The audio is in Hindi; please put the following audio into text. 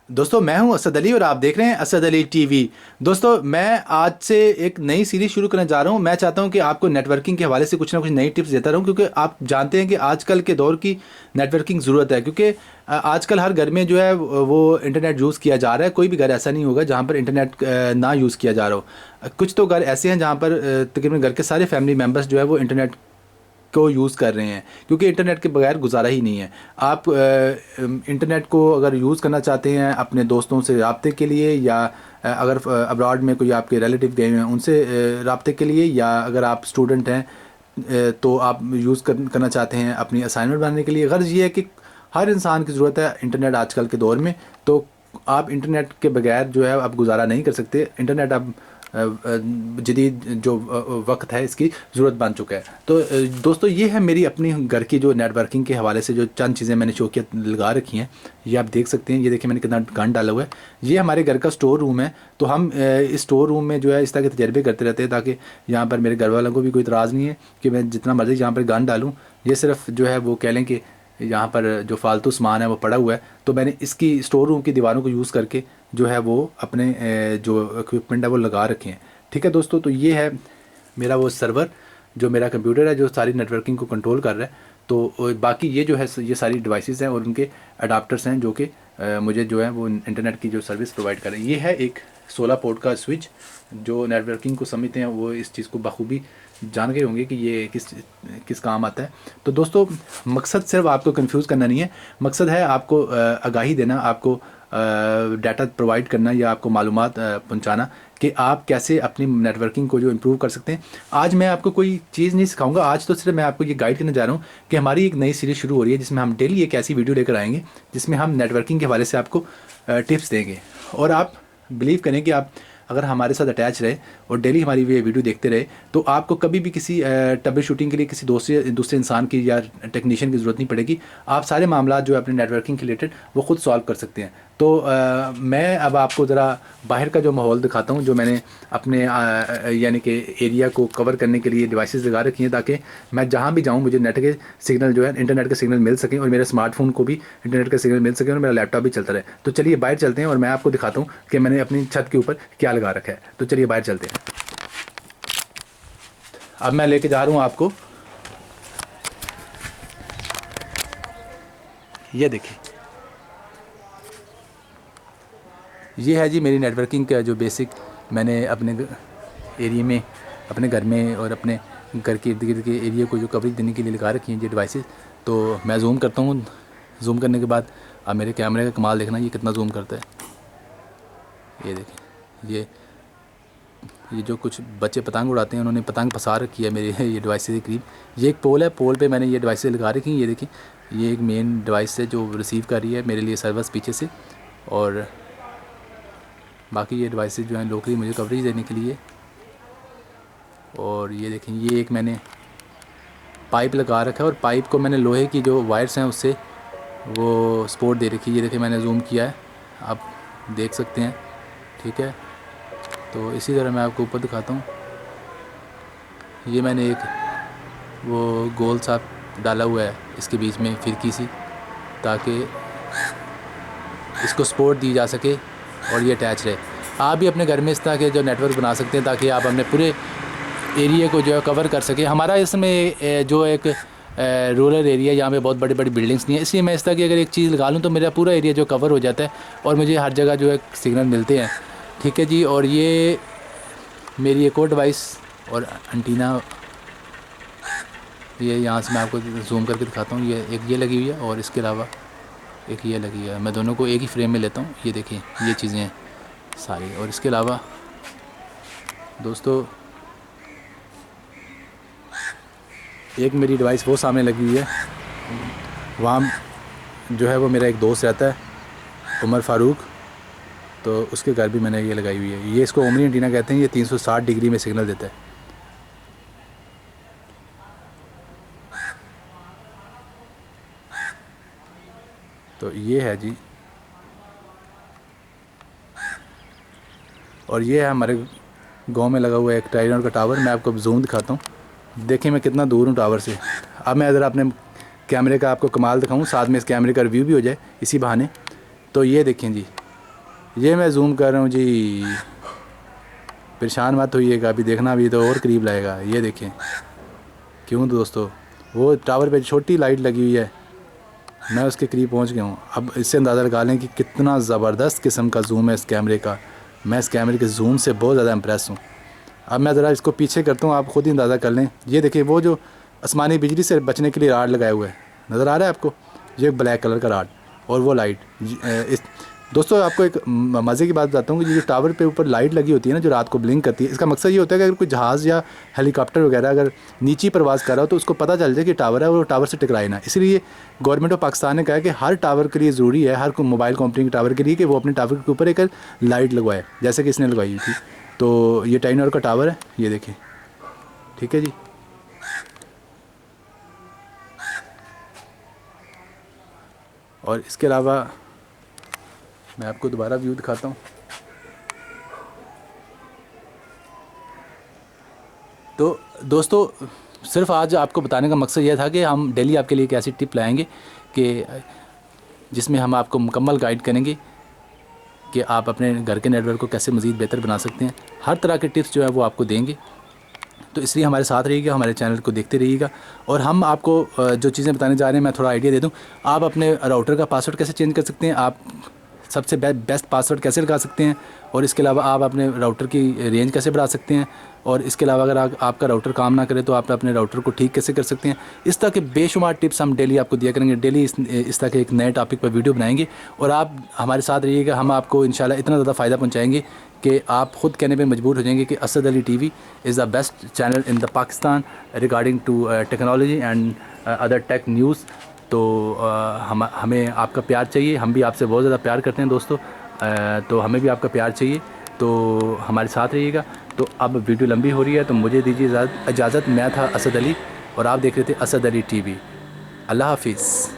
दोस्तों मैं हूं असद अली और आप देख रहे हैं असद अली टीवी। दोस्तों मैं आज से एक नई सीरीज़ शुरू करने जा रहा हूं। मैं चाहता हूं कि आपको नेटवर्किंग के हवाले से कुछ ना कुछ नई टिप्स देता रहूं, क्योंकि आप जानते हैं कि आजकल के दौर की नेटवर्किंग ज़रूरत है। क्योंकि आजकल हर घर में जो है वो इंटरनेट यूज़ किया जा रहा है। कोई भी घर ऐसा नहीं होगा जहाँ पर इंटरनेट ना यूज़ किया जा रहा हो। कुछ तो घर ऐसे हैं जहाँ पर तकरीबन घर के सारे फैमिली मेम्बर्स जो है वो इंटरनेट को यूज़ कर रहे हैं, क्योंकि इंटरनेट के बगैर गुजारा ही नहीं है। आप इंटरनेट को अगर यूज़ करना चाहते हैं अपने दोस्तों से रब्ते के लिए, या अगर अब्रॉड में कोई आपके रिलेटिव गए हुए हैं उनसे रब्ते के लिए, या अगर आप स्टूडेंट हैं तो आप यूज़ करना चाहते हैं अपनी असाइनमेंट बनाने के लिए। गर्ज ये है कि हर इंसान की ज़रूरत है इंटरनेट आजकल के दौर में। तो आप इंटरनेट के बगैर जो है आप गुजारा नहीं कर सकते। इंटरनेट अब जदीद जो वक्त है इसकी ज़रूरत बन चुका है। तो दोस्तों ये है मेरी अपनी घर की जो नेटवर्किंग के हवाले से जो चंद चीज़ें मैंने शौकिया लगा रखी हैं। ये आप देख सकते हैं, ये देखिए मैंने कितना गन डाला हुआ है। ये हमारे घर का स्टोर रूम है। तो हम इस स्टोर रूम में जो है इस तरह के तजर्बे करते रहते हैं, ताकि यहाँ पर मेरे घर वालों को भी कोई इतराज़ नहीं है कि मैं जितना मर्ज़ी यहाँ पर गन डालूँ। ये सिर्फ जो है वो कह लें कि यहाँ पर जो फालतू सामान है वो पड़ा हुआ है। तो मैंने इसकी स्टोर रूम की दीवारों को यूज़ करके जो है वो अपने जो इक्विपमेंट है वो लगा रखे हैं। ठीक है दोस्तों, तो ये है मेरा वो सर्वर जो मेरा कंप्यूटर है जो सारी नेटवर्किंग को कंट्रोल कर रहा है। तो बाकी ये जो है ये सारी डिवाइसेस हैं और उनके अडाप्टर्स हैं जो कि मुझे जो है वो इंटरनेट की जो सर्विस प्रोवाइड कर रहे हैं। ये है एक 16 पोर्ट का स्विच। जो नेटवर्किंग को समझते हैं वो इस चीज़ को बखूबी जान गए होंगे कि ये किस किस काम आता है। तो दोस्तों मकसद सिर्फ आपको कंफ्यूज करना नहीं है, मकसद है आपको आगाही देना, आपको डाटा प्रोवाइड करना या आपको मालूमात पहुंचाना कि आप कैसे अपनी नेटवर्किंग को जो इम्प्रूव कर सकते हैं। आज मैं आपको कोई चीज़ नहीं सिखाऊंगा, आज तो सिर्फ मैं आपको ये गाइड करने जा रहा हूँ कि हमारी एक नई सीरीज़ शुरू हो रही है जिसमें हम डेली एक ऐसी वीडियो लेकर आएंगे जिसमें हम नेटवर्किंग के हवाले से आपको टिप्स देंगे। और आप बिलीव करें कि आप अगर हमारे साथ अटैच रहे और डेली हमारी ये वीडियो देखते रहे तो आपको कभी भी किसी ट्रबल शूटिंग के लिए किसी दूसरे इंसान की या टेक्नीशियन की ज़रूरत नहीं पड़ेगी। आप सारे मामला जो है अपने नेटवर्किंग के रिलेटेड वो खुद सॉल्व कर सकते हैं। तो मैं अब आपको ज़रा बाहर का जो माहौल दिखाता हूँ, जो मैंने अपने यानी कि एरिया को कवर करने के लिए डिवाइसेस लगा रखी हैं, ताकि मैं जहाँ भी जाऊँ मुझे नेट के सिग्नल जो है इंटरनेट के सिग्नल मिल सकें और मेरे स्मार्टफोन को भी इंटरनेट का सिग्नल मिल सके और मेरा लैपटॉप भी चलता रहे। तो चलिए बाहर चलते हैं और मैं आपको दिखाता हूँ कि मैंने अपनी छत के ऊपर क्या लगा रखा है। तो चलिए बाहर चलते हैं। अब मैं लेके जा रहा हूँ आपको, ये देखिए, ये है जी मेरी नेटवर्किंग का जो बेसिक मैंने अपने एरिया में, अपने घर में और अपने घर के इर्द गिर्द के एरिया को जो कवरेज देने के लिए लगा रखी हैं ये डिवाइसेस। तो मैं जूम करता हूँ, जूम करने के बाद अब मेरे कैमरे का कमाल देखना, ये कितना जूम करता है। ये देखें, ये जो कुछ बच्चे पतंग उड़ाते हैं उन्होंने पतंग फंसा रखी है मेरे ये डिवाइसेस के करीब। ये एक पोल है, पोल पे मैंने ये डिवाइसेस लगा रखी हैं। ये देखिए, ये एक मेन डिवाइस है जो रिसीव कर रही है मेरे लिए सर्विस पीछे से, और बाकी ये डिवाइसेस जो हैं लोकली मुझे कवरेज देने के लिए। और ये देखें, ये एक मैंने पाइप लगा रखा है और पाइप को मैंने लोहे की जो वायर्स हैं उससे वो सपोर्ट दे रखी है। ये देखिए मैंने जूम किया है, आप देख सकते हैं। ठीक है, तो इसी तरह मैं आपको ऊपर दिखाता हूँ। ये मैंने एक वो गोल सा डाला हुआ है इसके बीच में फिरकी सी, ताकि इसको सपोर्ट दी जा सके और ये अटैच रहे। आप भी अपने घर में इस तरह के जो नेटवर्क बना सकते हैं ताकि आप अपने पूरे एरिया को जो है कवर कर सकें। हमारा इसमें जो एक रूरल एरिया, यहाँ पे बहुत बड़ी बड़ी बिल्डिंग्स नहीं है, इसलिए मैं इस तरह की अगर एक चीज़ लगा लूँ तो मेरा पूरा एरिया जो कवर हो जाता है और मुझे हर जगह जो है सिग्नल मिलते हैं। ठीक है जी, और ये मेरी एक और डिवाइस और एंटीना, ये यहाँ से मैं आपको जूम करके दिखाता हूँ। ये एक ये लगी हुई है और इसके अलावा एक ये लगी है। मैं दोनों को एक ही फ्रेम में लेता हूँ। ये देखिए ये चीज़ें हैं सारी। और इसके अलावा दोस्तों एक मेरी डिवाइस वो सामने लगी हुई है, वहाँ जो है वो मेरा एक दोस्त रहता है उमर फ़ारूक, तो उसके घर भी मैंने ये लगाई हुई है। ये इसको ओमनी एंटीना कहते हैं। ये 360 डिग्री में सिग्नल देता है। तो ये है जी, और ये है हमारे गांव में लगा हुआ है एक टाइनर का टावर। मैं आपको जूम दिखाता हूँ, देखिए मैं कितना दूर हूँ टावर से। अब मैं ज़रा अपने कैमरे का आपको कमाल दिखाऊँ, साथ में इस कैमरे का रिव्यू भी हो जाए इसी बहाने। तो ये देखें जी, ये मैं जूम कर रहा हूँ जी, परेशान मत होइएगा, अभी देखना, अभी तो और करीब लाएगा। ये देखें, क्यों दोस्तों, वो टावर पे छोटी लाइट लगी हुई है, मैं उसके करीब पहुंच गया हूँ। अब इससे अंदाज़ा लगा लें कि कितना ज़बरदस्त किस्म का जूम है इस कैमरे का। मैं इस कैमरे के जूम से बहुत ज़्यादा इम्प्रेस हूँ। अब मैं ज़रा इसको पीछे करता हूँ, आप ख़ुद ही अंदाज़ा कर लें। ये देखिए, वो जो आसमानी बिजली से बचने के लिए राड लगाए हुए है, नज़र आ रहा है आपको, ये एक ब्लैक कलर का राड और वो लाइट। इस दोस्तों आपको एक मज़े की बात बताता हूँ कि जो टावर पे ऊपर लाइट लगी होती है ना, जो रात को ब्लिंक करती है, इसका मकसद ये होता है कि अगर कोई जहाज़ या हेलीकॉप्टर वगैरह अगर नीची परवाज़ कर रहा हो तो उसको पता चल जाए कि टावर है और वो टावर से टकराए ना। इसलिए गवर्नमेंट ऑफ पाकिस्तान ने कहा है कि हर टावर के लिए ज़रूरी है, हर मोबाइल कंपनी के टावर के लिए, कि वो अपने टावर के ऊपर एक लाइट लगवाए, जैसे कि इसने लगवाई हुई थी। तो ये टेलीनॉर का टावर है, ये देखें, ठीक है जी। और इसके अलावा मैं आपको दोबारा व्यू दिखाता हूँ। तो दोस्तों सिर्फ आज आपको बताने का मकसद यह था कि हम डेली आपके लिए एक ऐसी टिप लाएंगे कि जिसमें हम आपको मुकम्मल गाइड करेंगे कि आप अपने घर के नेटवर्क को कैसे मज़ीद बेहतर बना सकते हैं। हर तरह के टिप्स जो है वो आपको देंगे, तो इसलिए हमारे साथ रहिएगा, हमारे चैनल को देखते रहिएगा। और हम आपको जो चीज़ें बताने जा रहे हैं, मैं थोड़ा आइडिया दे दूं। आप अपने राउटर का पासवर्ड कैसे चेंज कर सकते हैं, आप सबसे बेस्ट पासवर्ड कैसे लगा सकते हैं, और इसके अलावा आप अपने राउटर की रेंज कैसे बढ़ा सकते हैं, और इसके अलावा अगर आपका राउटर काम ना करे तो आप अपने राउटर को ठीक कैसे कर सकते हैं। इस तरह के बेशुमार टिप्स हम डेली आपको दिया करेंगे। डेली इस तरह के एक नए टॉपिक पर वीडियो बनाएंगे और आप हमारे साथ रहिएगा। हम आपको इंशाल्लाह इतना ज़्यादा फ़ायदा पहुँचाएँगे कि आप ख़ुद कहने पे मजबूर हो जाएंगे कि Asad Ali TV is the best channel in the Pakistan regarding to technology and other tech news. तो हमें आपका प्यार चाहिए, हम भी आपसे बहुत ज़्यादा प्यार करते हैं दोस्तों, तो हमें भी आपका प्यार चाहिए, तो हमारे साथ रहिएगा। तो अब वीडियो लंबी हो रही है, तो मुझे दीजिए इजाज़त। मैं था असद अली और आप देख रहे थे असद अली टीवी। अल्लाह हाफिज़।